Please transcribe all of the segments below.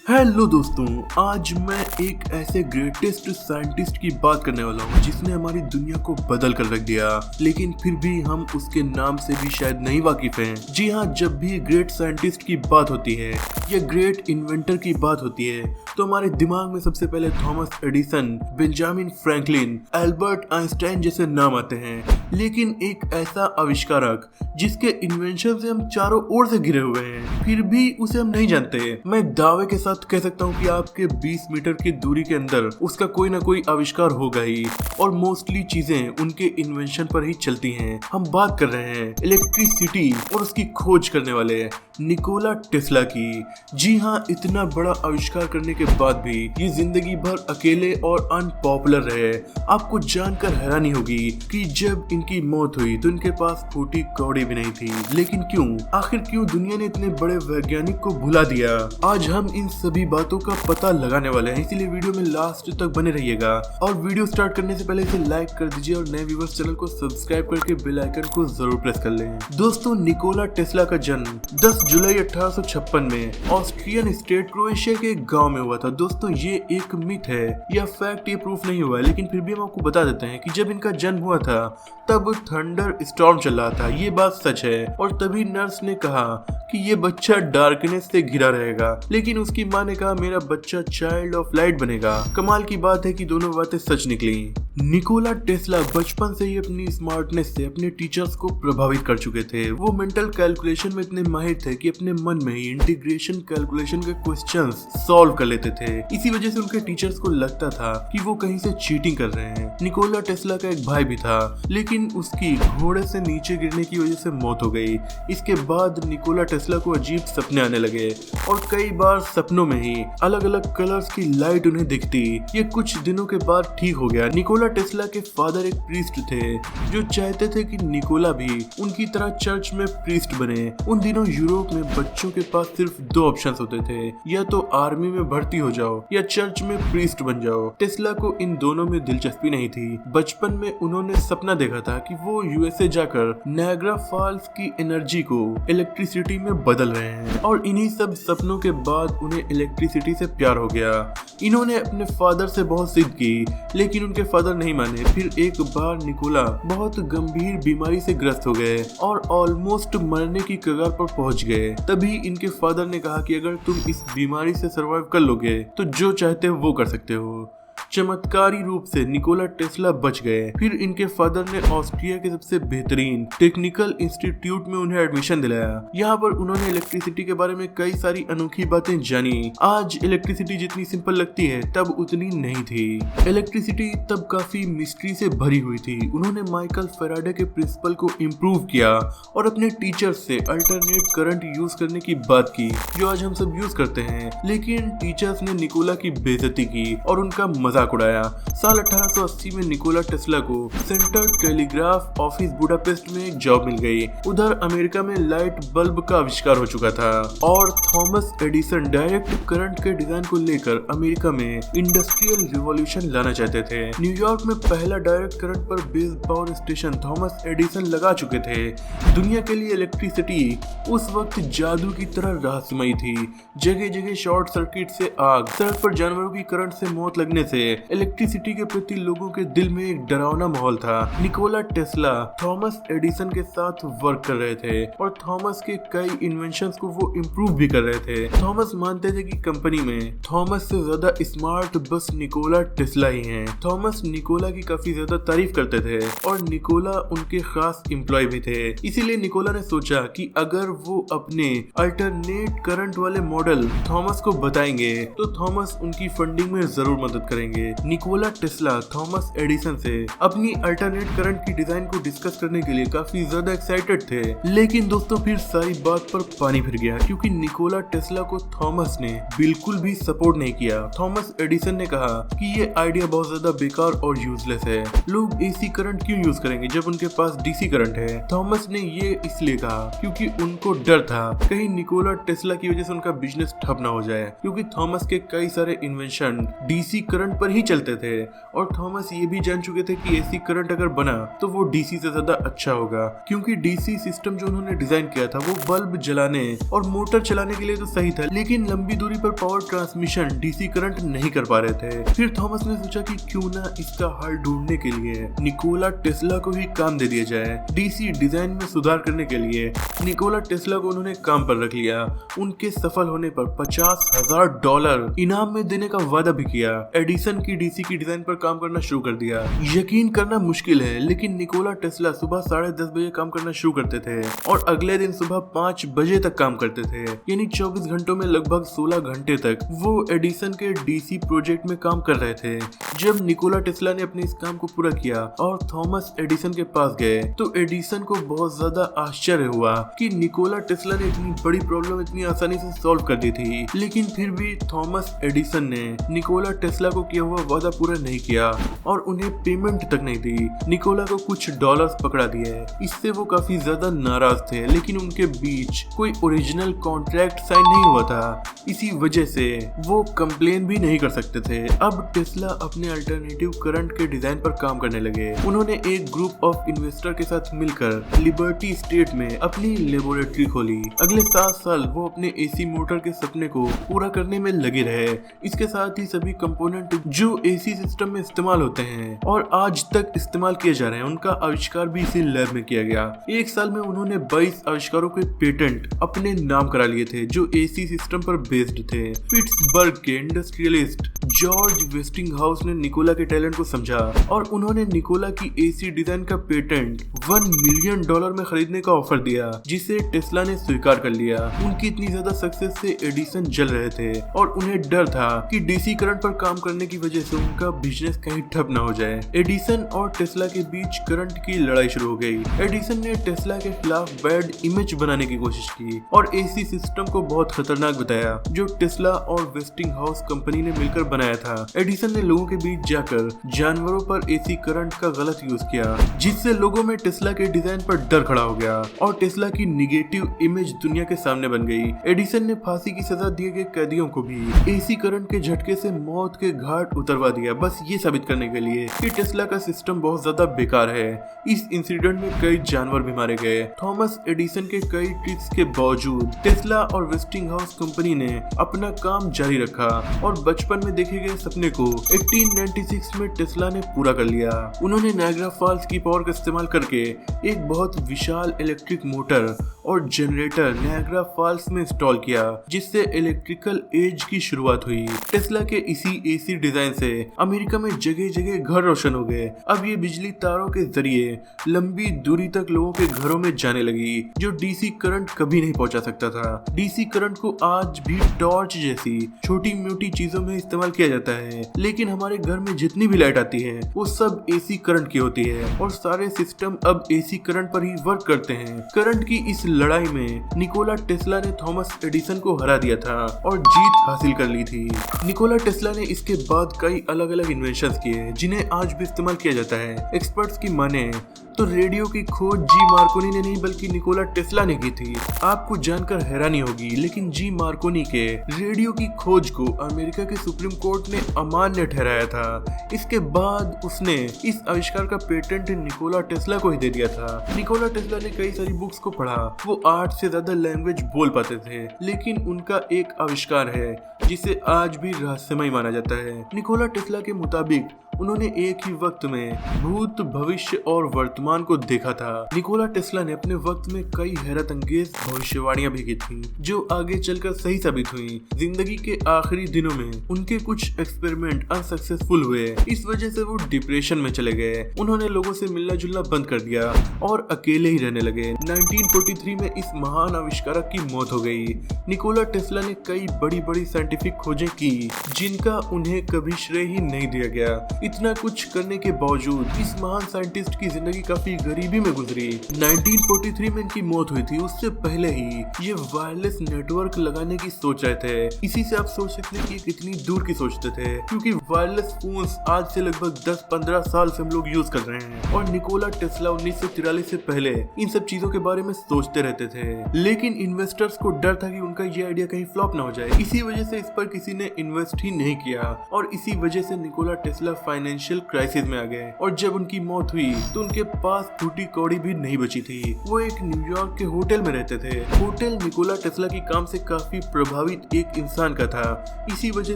Hello दोस्तों, आज मैं एक ऐसे ग्रेटेस्ट साइंटिस्ट की बात करने वाला हूँ जिसने हमारी दुनिया को बदल कर रख दिया, लेकिन फिर भी हम उसके नाम से भी शायद नहीं वाकिफ हैं। जी हाँ, जब भी ग्रेट साइंटिस्ट की बात होती है या ग्रेट इन्वेंटर की बात होती है तो हमारे दिमाग में सबसे पहले Thomas Edison, Benjamin Franklin, Albert Einstein जैसे नाम आते हैं। लेकिन एक ऐसा आविष्कारक जिसके इन्वेंशन से हम चारों ओर से घिरे हुए हैं, फिर भी उसे हम नहीं जानते। मैं दावे के साथ कह सकता हूँ कि आपके 20 मीटर की दूरी के अंदर उसका कोई ना कोई आविष्कार होगा ही, और मोस्टली चीजें उनके इन्वेंशन पर ही चलती हैं। हम बात कर रहे हैं इलेक्ट्रिसिटी और उसकी खोज करने वाले निकोला टेस्ला की। जी हाँ, इतना बड़ा आविष्कार करने के बाद भी ये जिंदगी भर अकेले और अनपॉपुलर रहे। आपको जानकर हैरानी होगी कि जब इनकी मौत हुई तो इनके पास फूटी कौड़ी भी नहीं थी। लेकिन क्यों, आखिर क्यों दुनिया ने इतने बड़े वैज्ञानिक को भुला दिया? आज हम इन सभी बातों का पता लगाने वाले हैं, इसीलिए वीडियो में लास्ट तक बने रहिएगा। और वीडियो स्टार्ट करने से पहले इसे लाइक कर दीजिए और नए व्यूअर्स चैनल को सब्सक्राइब करके बेल आइकन को जरूर प्रेस कर लें। दोस्तों, निकोला टेस्ला का जन्म 10 जुलाई 1856 में ऑस्ट्रियन स्टेट क्रोएशिया के एक गांव में हुआ था। दोस्तों, ये एक मिथ है या फैक्ट, ये प्रूफ नहीं हुआ है, लेकिन फिर भी हम आपको बता देते हैं कि जब इनका जन्म हुआ था तब थंडर स्टॉर्म चल रहा था। ये बात सच है। और तभी नर्स ने कहा कि ये बच्चा डार्कनेस से घिरा रहेगा, लेकिन उसकी माँ ने कहा मेरा बच्चा चाइल्ड ऑफ लाइट बनेगा। कमाल की बात है कि दोनों बातें सच निकली। निकोला टेस्ला बचपन से ही अपनी स्मार्टनेस से अपने टीचर्स को प्रभावित कर चुके थे। वो मेंटल कैलकुलेशन में इतने माहिर थे कि अपने मन में ही इंटीग्रेशन कैलकुलेशन के क्वेश्चंस सॉल्व कर लेते थे। इसी वजह से उनके टीचर्स को लगता था कि वो कहीं से चीटिंग कर रहे हैं। निकोला टेस्ला का एक भाई भी था, लेकिन उसकी घोड़े से नीचे गिरने की वजह से मौत हो गई। इसके बाद निकोला टेस्ला को अजीब सपने आने लगे और कई बार सपनों में ही अलग अलग कलर्स की लाइट उन्हें दिखती। ये कुछ दिनों के बाद ठीक हो गया। निकोला टेस्ला के फादर एक प्रीस्ट थे जो चाहते थे कि निकोला भी उनकी तरह चर्च में प्रीस्ट बने। उन दिनों यूरोप में बच्चों के पास सिर्फ दो ऑप्शंस होते थे, या तो आर्मी में भर्ती हो जाओ या चर्च में प्रीस्ट बन जाओ। टेस्ला को इन दोनों में दिलचस्पी नहीं थी। बचपन में उन्होंने सपना देखा था कि वो यूएसए जाकर नायग्रा फॉल्स की एनर्जी को इलेक्ट्रिसिटी में बदल रहे हैं, और इन्हीं सब सपनों के बाद उन्हें इलेक्ट्रिसिटी से प्यार हो गया। इन्होंने अपने फादर से बहुत जिद की, लेकिन उनके फादर नहीं माने। फिर एक बार निकोला बहुत गंभीर बीमारी से ग्रस्त हो गए और ऑलमोस्ट मरने की कगार पर पहुंच गए। तभी इनके फादर ने कहा कि अगर तुम इस बीमारी से सरवाइव कर लोगे तो जो चाहते हो वो कर सकते हो। चमत्कारी रूप से निकोला टेस्ला बच गए। फिर इनके फादर ने ऑस्ट्रिया के सबसे बेहतरीन टेक्निकल इंस्टीट्यूट में उन्हें एडमिशन दिलाया। यहाँ पर उन्होंने इलेक्ट्रिसिटी के बारे में कई सारी अनोखी बातें जानी। आज इलेक्ट्रिसिटी जितनी सिंपल लगती है तब उतनी नहीं थी। इलेक्ट्रिसिटी तब काफी मिस्ट्री से भरी हुई थी। उन्होंने माइकल फेराडे के प्रिंसिपल को इम्प्रूव किया और अपने टीचर से अल्टरनेट करंट यूज करने की बात की, जो आज हम सब यूज करते हैं। लेकिन टीचर्स ने निकोला की बेइज्जती की और उनका मजाक उड़ाया। साल 1880 में निकोला टेस्ला को सेंट्रल टेलीग्राफ ऑफिस बुडापेस्ट में एक जॉब मिल गई। उधर अमेरिका में लाइट बल्ब का आविष्कार हो चुका था और थॉमस एडिसन डायरेक्ट करंट के डिजाइन को लेकर अमेरिका में इंडस्ट्रियल रिवॉल्यूशन लाना चाहते थे। न्यूयॉर्क में पहला डायरेक्ट करंट पर based power station Thomas Edison लगा चुके थे। दुनिया के लिए इलेक्ट्रिसिटी उस वक्त जादू की तरह रहस्यमयी थी। जगह जगह शॉर्ट सर्किट से आग, सड़क पर जानवरों की करंट से मौत लगने से इलेक्ट्रिसिटी के प्रति लोगों के दिल में एक डरावना माहौल था। निकोला टेस्ला थॉमस एडिसन के साथ वर्क कर रहे थे और थॉमस के कई इन्वेंशंस को वो इम्प्रूव भी कर रहे थे। थॉमस मानते थे कि कंपनी में थॉमस से ज्यादा स्मार्ट बस निकोला टेस्ला ही हैं। थॉमस निकोला की काफी ज्यादा तारीफ करते थे और निकोला उनके खास एम्प्लॉय भी थे। इसीलिए निकोला ने सोचा कि अगर वो अपने अल्टरनेट करंट वाले मॉडल थॉमस को बताएंगे तो थॉमस उनकी फंडिंग में जरूर मदद करेंगे। निकोला टेस्ला थॉमस एडिसन से अपनी अल्टरनेट करंट की डिजाइन को डिस्कस करने के लिए काफी ज्यादा एक्साइटेड थे। लेकिन दोस्तों, फिर सारी बात पर पानी फिर गया, क्योंकि निकोला टेस्ला को थॉमस ने बिल्कुल भी सपोर्ट नहीं किया। थॉमस एडिसन ने कहा कि ये आइडिया बहुत ज्यादा बेकार और यूजलेस है। लोग एसी करंट क्यों यूज करेंगे जब उनके पास डीसी करंट है? थॉमस ने ये इसलिए कहा क्योंकि उनको डर था कहीं निकोला टेस्ला की वजह से उनका बिजनेस ठप ना हो जाए, क्योंकि थॉमस के कई सारे इन्वेंशन डीसी करंट पर पर ही चलते थे और थॉमस ये भी जान चुके थे कि एसी करंट अगर बना तो वो डीसी से ज्यादा अच्छा होगा, क्योंकि डीसी सिस्टम जो उन्होंने डिजाइन किया था वो बल्ब जलाने और मोटर चलाने के लिए तो सही था, लेकिन लंबी दूरी पर पावर ट्रांसमिशन डीसी करंट नहीं कर पा रहे थे। फिर थॉमस ने सोचा कि क्यों ना इसका हल ढूंढने के लिए निकोला टेस्ला को ही काम दे दिया जाए। डीसी डिजाइन में सुधार करने के लिए निकोला टेस्ला को उन्होंने काम पर रख लिया। उनके सफल होने पर $50,000 इनाम में देने का वादा भी किया। एडिसन की डीसी की डिजाइन पर काम करना शुरू कर दिया। यकीन करना मुश्किल है, लेकिन निकोला टेस्ला सुबह 10:30 बजे काम करना शुरू करते थे और अगले दिन सुबह 5 बजे तक काम करते थे, यानी 24 घंटों में लगभग 16 घंटे तक वो एडिसन के डीसी प्रोजेक्ट में काम कर रहे थे। जब निकोला टेस्ला ने अपने इस काम को पूरा किया और थॉमस एडिसन के पास गए तो एडिसन को बहुत ज्यादा आश्चर्य हुआ कि निकोला टेस्ला ने इतनी बड़ी प्रॉब्लम इतनी आसानी से सॉल्व कर दी थी, लेकिन फिर भी थॉमस एडिसन ने निकोला टेस्ला को किया हुआ वादा पूरा नहीं किया और उन्हें पेमेंट तक नहीं दी। निकोला को कुछ डॉलर्स पकड़ा दिए। इससे वो काफी ज्यादा नाराज थे, लेकिन उनके बीच कोई ओरिजिनल कॉन्ट्रैक्ट साइन नहीं हुआ था, इसी वजह से वो कंप्लेन भी नहीं कर सकते थे। अब टेस्ला अपने अल्टरनेटिव करंट के डिजाइन पर काम करने लगे। उन्होंने एक ग्रुप ऑफ इन्वेस्टर के साथ मिलकर लिबर्टी स्टेट में अपनी लेबोरेटरी खोली। अगले 7 साल वो अपने एसी मोटर के सपने को पूरा करने में लगे रहे। इसके साथ ही सभी कंपोनेंट जो एसी सिस्टम में इस्तेमाल होते हैं और आज तक इस्तेमाल किए जा रहे हैं, उनका आविष्कार भी इसी लैब में किया गया। एक साल में उन्होंने 22 आविष्कारों के पेटेंट अपने नाम करा लिए थे जो एसी सिस्टम पर बेस्ड थे। पिट्सबर्ग के इंडस्ट्रियलिस्ट जॉर्ज वेस्टिंगहाउस ने निकोला के टैलेंट को समझा और उन्होंने निकोला की एसी डिजाइन का पेटेंट $1 मिलियन में खरीदने का ऑफर दिया, जिसे टेस्ला ने स्वीकार कर लिया। उनकी इतनी ज्यादा सक्सेस से एडिसन जल रहे थे और उन्हें डर था कि डीसी करंट पर काम करने की वजह से उनका बिजनेस कहीं ठप न हो जाए। एडिसन और टेस्ला के बीच करंट की लड़ाई शुरू हो गई। एडिसन ने टेस्ला के खिलाफ बैड इमेज बनाने की कोशिश की और एसी सिस्टम को बहुत खतरनाक बताया, जो टेस्ला और वेस्टिंगहाउस कंपनी ने मिलकर बनाया था। एडिसन ने लोगों के बीच जाकर जानवरों पर एसी करंट का गलत यूज किया, जिससे लोगों में टेस्ला के डिजाइन पर डर खड़ा हो गया और टेस्ला की निगेटिव इमेज दुनिया के सामने बन गई। एडिसन ने फांसी की सजा दिए गए कैदियों को भी एसी करंट के झटके से मौत के घाट उतरवा दिया, बस ये साबित करने के लिए कि टेस्ला का सिस्टम बहुत ज्यादा बेकार है। इस इंसिडेंट में कई जानवर भी मारे गए। थॉमस एडिसन के कई ट्रिक्स के बावजूद टेस्ला और वेस्टिंगहाउस कंपनी ने अपना काम जारी रखा और बचपन में देखे गए सपने को 1896 में टेस्ला ने पूरा कर लिया। उन्होंने नायग्रा फॉल्स की पावर का इस्तेमाल करके एक बहुत विशाल इलेक्ट्रिक मोटर और जनरेटर नायग्रा फॉल्स में इंस्टॉल किया, जिससे इलेक्ट्रिकल एज की शुरुआत हुई। टेस्ला के इसी एसी डिजाइन से अमेरिका में जगह जगह घर रोशन हो गए। अब ये बिजली तारों के जरिए लंबी दूरी तक लोगों के घरों में जाने लगी, जो डीसी करंट कभी नहीं पहुंचा सकता था। डीसी करंट को आज भी टॉर्च जैसी छोटी मोटी चीजों में इस्तेमाल किया जाता है, लेकिन हमारे घर में जितनी भी लाइट आती है वो सब एसी करंट की होती है और सारे सिस्टम अब एसी करंट पर ही वर्क करते हैं। करंट की इस लड़ाई में निकोला टेस्ला ने थॉमस एडिसन को हरा दिया था और जीत हासिल कर ली थी। निकोला टेस्ला ने इसके बाद कई अलग अलग इन्वेंशंस किए, जिन्हें आज भी इस्तेमाल किया जाता है। एक्सपर्ट्स की माने तो रेडियो की खोज जी मार्कोनी ने नहीं बल्कि निकोला टेस्ला ने की थी। आपको जानकर हैरानी होगी, लेकिन जी मार्कोनी के रेडियो की खोज को अमेरिका के सुप्रीम कोर्ट ने अमान्य ठहराया था। इसके बाद उसने इस आविष्कार का पेटेंट निकोला टेस्ला को ही दे दिया था। निकोला टेस्ला ने कई सारी बुक्स को पढ़ा। वो 8 से ज्यादा लैंग्वेज बोल पाते थे, लेकिन उनका एक आविष्कार है जिसे आज भी रहस्यमय माना जाता है। निकोला टेस्ला के मुताबिक उन्होंने एक ही वक्त में भूत, भविष्य और वर्तमान को देखा था। निकोला टेस्ला ने अपने वक्त में कई हैरत अंगेज भविष्यवाणियां भी की थी, जो आगे चलकर सही साबित हुई। जिंदगी के आखिरी दिनों में उनके कुछ एक्सपेरिमेंट अनसक्सेसफुल हुए। इस वजह से वो डिप्रेशन में चले गए। उन्होंने लोगों से मिलना जुलना बंद कर दिया और अकेले ही रहने लगे। 1943 में इस महान आविष्कारक की मौत हो गई। निकोला टेस्ला ने कई बड़ी बड़ी साइंटिफिक खोजें की, जिनका उन्हें कभी श्रेय ही नहीं दिया गया। इतना कुछ करने के बावजूद इस महान साइंटिस्ट की जिंदगी काफी गरीबी में गुजरी। 1943 में इनकी मौत हुई थी। उससे पहले ही ये वायरलेस नेटवर्क लगाने की सोच रहे थे। इसी से आप सोच सकते हैं कि ये कितनी दूर की सोचते थे, क्योंकि वायरलेस फोन्स आज से लगभग 10-15 साल से हम लोग यूज कर रहे हैं। और निकोला टेस्ला 1943 से पहले इन सब चीजों के बारे में सोचते रहते थे, लेकिन इन्वेस्टर्स को डर था कि उनका ये आइडिया कहीं फ्लॉप ना हो जाए। इसी वजह से इस पर किसी ने इन्वेस्ट ही नहीं किया और इसी वजह से निकोला टेस्ला फाइनेंशियल क्राइसिस में आ गए। और जब उनकी मौत हुई तो उनके पास टूटी कौड़ी भी नहीं बची थी। वो एक न्यूयॉर्क के होटल में रहते थे। होटल निकोला टेस्ला की काम से काफी प्रभावित एक इंसान का था। इसी वजह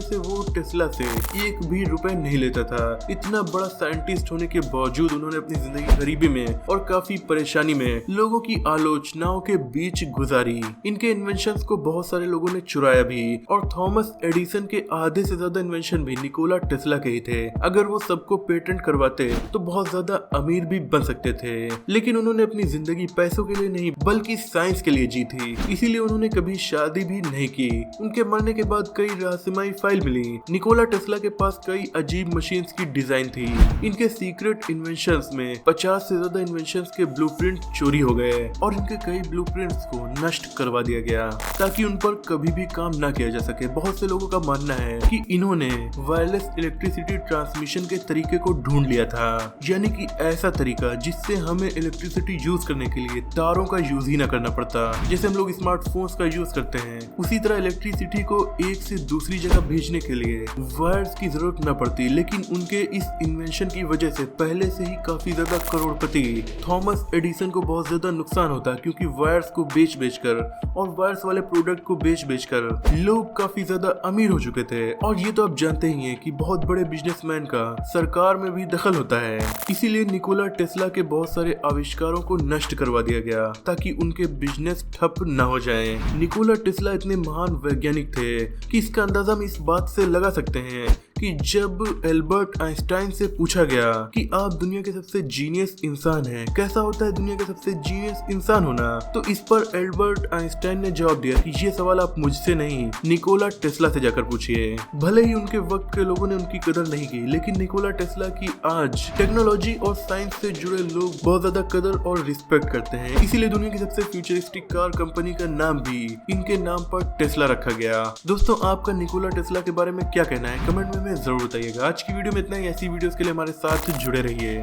से वो टेस्ला से एक भी रुपए नहीं लेता था। इतना बड़ा साइंटिस्ट होने के बावजूद उन्होंने अपनी जिंदगी गरीबी में और काफी परेशानी में लोगों की आलोचनाओं के बीच गुजारी। इनके इन्वेंशंस को बहुत सारे लोगों ने चुराया भी और थॉमस एडिसन के आधे से ज्यादा इन्वेंशन भी निकोला टेस्ला के ही थे। अगर वो सबको पेटेंट करवाते तो बहुत ज्यादा अमीर भी बन सकते थे, लेकिन उन्होंने अपनी जिंदगी पैसों के लिए नहीं बल्कि साइंस के लिए जी थी। इसीलिए उन्होंने कभी शादी भी नहीं की। उनके मरने के बाद कई रहस्यमयी फाइल मिली। निकोला टेस्ला के पास कई अजीब मशीन्स की डिजाइन थी। इनके सीक्रेट इन्वेंशंस में 50 से ज्यादा इन्वेंशंस के ब्लूप्रिंट चोरी हो गए और इनके कई ब्लूप्रिंट्स को नष्ट करवा दिया गया ताकि उन पर कभी भी काम ना किया जा सके। बहुत से लोगों का मानना है कि इन्होंने वायरलेस इलेक्ट्रिसिटी ट्रांसमिशन के तरीके को ढूंढ लिया था, यानी कि ऐसा तरीका जिससे हमें इलेक्ट्रिसिटी यूज करने के लिए तारों का यूज ही ना करना पड़ता। जैसे हम लोग स्मार्टफोन्स का यूज करते हैं, उसी तरह इलेक्ट्रिसिटी को एक से दूसरी जगह भेजने के लिए वायर्स की जरूरत न पड़ती। लेकिन उनके इस इन्वेंशन की वजह से पहले से ही काफी ज्यादा करोड़पति थॉमस एडिसन को बहुत ज्यादा नुकसान होता, क्योंकि वायर्स को बेच कर और वायर्स वाले प्रोडक्ट को बेच कर लोग काफी ज्यादा अमीर हो चुके थे। और ये तो आप जानते ही हैं कि बहुत बड़े बिजनेसमैन का सरकार में भी दखल होता है। इसीलिए निकोला टेस्ला के बहुत सारे आविष्कारों को नष्ट करवा दिया गया ताकि उनके बिजनेस ठप न हो जाए। निकोला टेस्ला इतने महान वैज्ञानिक थे कि इसका अंदाजा हम इस बात से लगा सकते हैं कि जब एल्बर्ट आइंस्टाइन से पूछा गया कि आप दुनिया के सबसे जीनियस इंसान हैं, कैसा होता है दुनिया के सबसे जीनियस इंसान होना, तो इस पर एल्बर्ट आइंस्टाइन ने जवाब दिया कि ये सवाल आप मुझसे नहीं निकोला टेस्ला से जाकर पूछिए। भले ही उनके वक्त के लोगों ने उनकी कदर नहीं की, लेकिन निकोला टेस्ला की आज टेक्नोलॉजी और साइंस से जुड़े लोग बहुत ज्यादा कदर और रिस्पेक्ट करते हैं। इसीलिए दुनिया की सबसे फ्यूचरिस्टिक कार कंपनी का नाम भी इनके नाम पर टेस्ला रखा गया। दोस्तों, आपका निकोला टेस्ला के बारे में क्या कहना है? कमेंट में जरूर बताइएगा। आज की वीडियो में इतना ही। ऐसी वीडियोस के लिए हमारे साथ जुड़े रहिए।